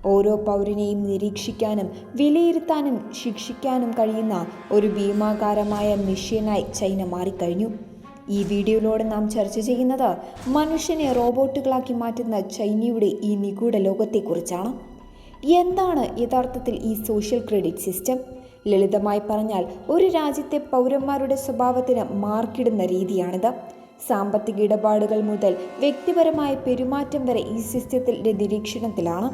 ഓരോ പൗരനെയും നിരീക്ഷിക്കാനും വിലയിരുത്താനും ശിക്ഷിക്കാനും കഴിയുന്ന ഒരു ഭീമാകാരമായ മെഷീനായി ചൈന മാറിക്കഴിഞ്ഞു. ഈ വീഡിയോയിലൂടെ നാം ചർച്ച ചെയ്യുന്നത് മനുഷ്യനെ റോബോട്ടുകളാക്കി മാറ്റുന്ന ചൈനയുടെ ഈ നിഗൂഢ ലോകത്തെക്കുറിച്ചാണ്. എന്താണ് യഥാർത്ഥത്തിൽ ഈ സോഷ്യൽ ക്രെഡിറ്റ് സിസ്റ്റം? ലളിതമായി പറഞ്ഞാൽ, ഒരു രാജ്യത്തെ പൗരന്മാരുടെ സ്വഭാവത്തിന് മാർക്കിടുന്ന രീതിയാണിത്. സാമ്പത്തിക ഇടപാടുകൾ മുതൽ വ്യക്തിപരമായ പെരുമാറ്റം വരെ ഈ സിസ്റ്റത്തിന്റെ നിരീക്ഷണത്തിലാണ്.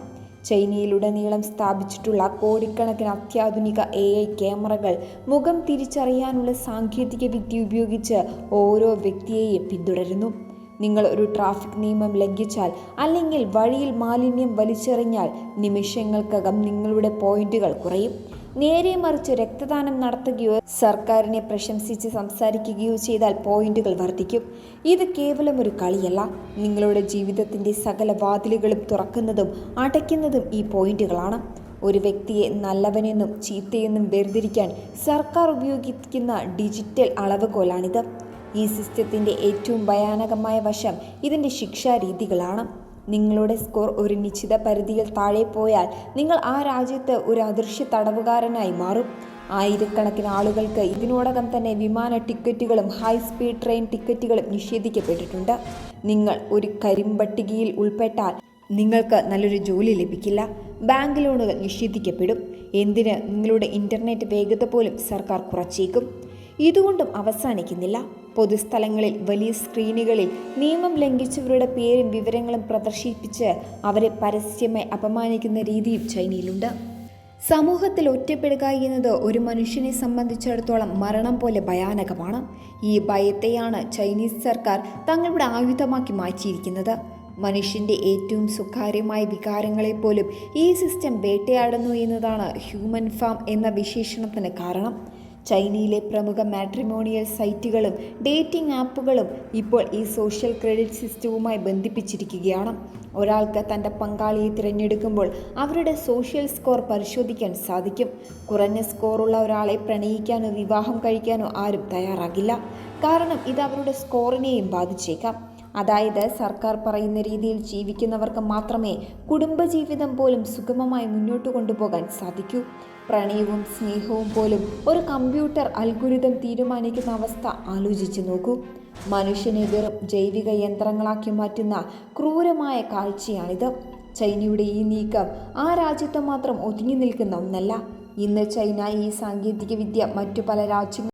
ചൈനയിലുടനീളം സ്ഥാപിച്ചിട്ടുള്ള കോടിക്കണക്കിന് അത്യാധുനിക AI ക്യാമറകൾ മുഖം തിരിച്ചറിയാനുള്ള സാങ്കേതിക വിദ്യ ഉപയോഗിച്ച് ഓരോ വ്യക്തിയെയും പിന്തുടരുന്നു. നിങ്ങൾ ഒരു ട്രാഫിക് നിയമം ലംഘിച്ചാൽ അല്ലെങ്കിൽ വഴിയിൽ മാലിന്യം വലിച്ചെറിഞ്ഞാൽ നിമിഷങ്ങൾക്കകം നിങ്ങളുടെ പോയിന്റുകൾ കുറയും. നേരെ മറിച്ച് രക്തദാനം നടത്തുകയോ സർക്കാരിനെ പ്രശംസിച്ച് സംസാരിക്കുകയോ ചെയ്താൽ പോയിന്റുകൾ വർദ്ധിക്കും. ഇത് കേവലം ഒരു കളിയല്ല. നിങ്ങളുടെ ജീവിതത്തിന്റെ സകല വാതിലുകളും തുറക്കുന്നതും അടയ്ക്കുന്നതും ഈ പോയിന്റുകളാണ്. ഒരു വ്യക്തിയെ നല്ലവനെന്നും ചീത്തയെന്നും വേർതിരിക്കാൻ സർക്കാർ ഉപയോഗിക്കുന്ന ഡിജിറ്റൽ അളവുകോലാണിത്. ഈ സിസ്റ്റത്തിന്റെ ഏറ്റവും ഭയാനകമായ വശം ഇതിന്റെ ശിക്ഷാരീതികളാണ്. നിങ്ങളുടെ സ്കോർ ഒരു നിശ്ചിത പരിധിയിൽ താഴെ പോയാൽ നിങ്ങൾ ആ രാജ്യത്ത് ഒരു അദൃശ്യ തടവുകാരനായി മാറും. ആയിരക്കണക്കിന് ആളുകൾക്ക് ഇതിനോടകം തന്നെ വിമാന ടിക്കറ്റുകളും ഹൈസ്പീഡ് ട്രെയിൻ ടിക്കറ്റുകളും നിഷേധിക്കപ്പെട്ടിട്ടുണ്ട്. നിങ്ങൾ ഒരു കരിമ്പട്ടികയിൽ ഉൾപ്പെട്ടാൽ നിങ്ങൾക്ക് നല്ലൊരു ജോലി ലഭിക്കില്ല. ബാങ്ക് ലോണുകൾ നിഷേധിക്കപ്പെടും. എന്തിന്, നിങ്ങളുടെ ഇന്റർനെറ്റ് വേഗത പോലും സർക്കാർ കുറച്ചേക്കും. ഇതുകൊണ്ടും അവസാനിക്കുന്നില്ല. പൊതുസ്ഥലങ്ങളിൽ വലിയ സ്ക്രീനുകളിൽ നിയമം ലംഘിച്ചവരുടെ പേരും വിവരങ്ങളും പ്രദർശിപ്പിച്ച് അവരെ പരസ്യമായി അപമാനിക്കുന്ന രീതിയും ചൈനയിലുണ്ട്. സമൂഹത്തിൽ ഒറ്റപ്പെടുക എന്നത് ഒരു മനുഷ്യനെ സംബന്ധിച്ചിടത്തോളം മരണം പോലെ ഭയാനകമാണ്. ഈ ഭയത്തെയാണ് ചൈനീസ് സർക്കാർ തങ്ങളുടെ ആയുധമാക്കി മാറ്റിയിരിക്കുന്നത്. മനുഷ്യന്റെ ഏറ്റവും സ്വകാര്യമായ വികാരങ്ങളെപ്പോലും ഈ സിസ്റ്റം വേട്ടയാടുന്നു എന്നതാണ് ഹ്യൂമൻ ഫാം എന്ന വിശേഷണത്തിന് കാരണം. ചൈനയിലെ പ്രമുഖ മാട്രിമോണിയൽ സൈറ്റുകളും ഡേറ്റിംഗ് ആപ്പുകളും ഇപ്പോൾ ഈ സോഷ്യൽ ക്രെഡിറ്റ് സിസ്റ്റവുമായി ബന്ധിപ്പിച്ചിരിക്കുകയാണ്. ഒരാൾക്ക് തൻ്റെ പങ്കാളിയെ തിരഞ്ഞെടുക്കുമ്പോൾ അവരുടെ സോഷ്യൽ സ്കോർ പരിശോധിക്കാൻ സാധിക്കും. കുറഞ്ഞ സ്കോറുള്ള ഒരാളെ പ്രണയിക്കാനോ വിവാഹം കഴിക്കാനോ ആരും തയ്യാറാകില്ല. കാരണം ഇത് അവരുടെ സ്കോറിനെയും ബാധിച്ചേക്കാം. അതായത്, സർക്കാർ പറയുന്ന രീതിയിൽ ജീവിക്കുന്നവർക്ക് മാത്രമേ കുടുംബജീവിതം പോലും സുഗമമായി മുന്നോട്ട് കൊണ്ടുപോകാൻ സാധിക്കൂ. പ്രണയവും സ്നേഹവും പോലും ഒരു കമ്പ്യൂട്ടർ അൽഗോരിതം തീരുമാനിക്കുന്ന അവസ്ഥ ആലോചിച്ചു നോക്കൂ. മനുഷ്യനെ വെറും ജൈവിക യന്ത്രങ്ങളാക്കി മാറ്റുന്ന ക്രൂരമായ കാഴ്ചയാണിത്. ചൈനയുടെ ഈ നീക്കം ആ രാജ്യത്ത് മാത്രം ഒതുങ്ങി നിൽക്കുന്ന ഒന്നല്ല. ഇന്ന് ചൈന ഈ സാങ്കേതിക വിദ്യ മറ്റു പല രാജ്യങ്ങളും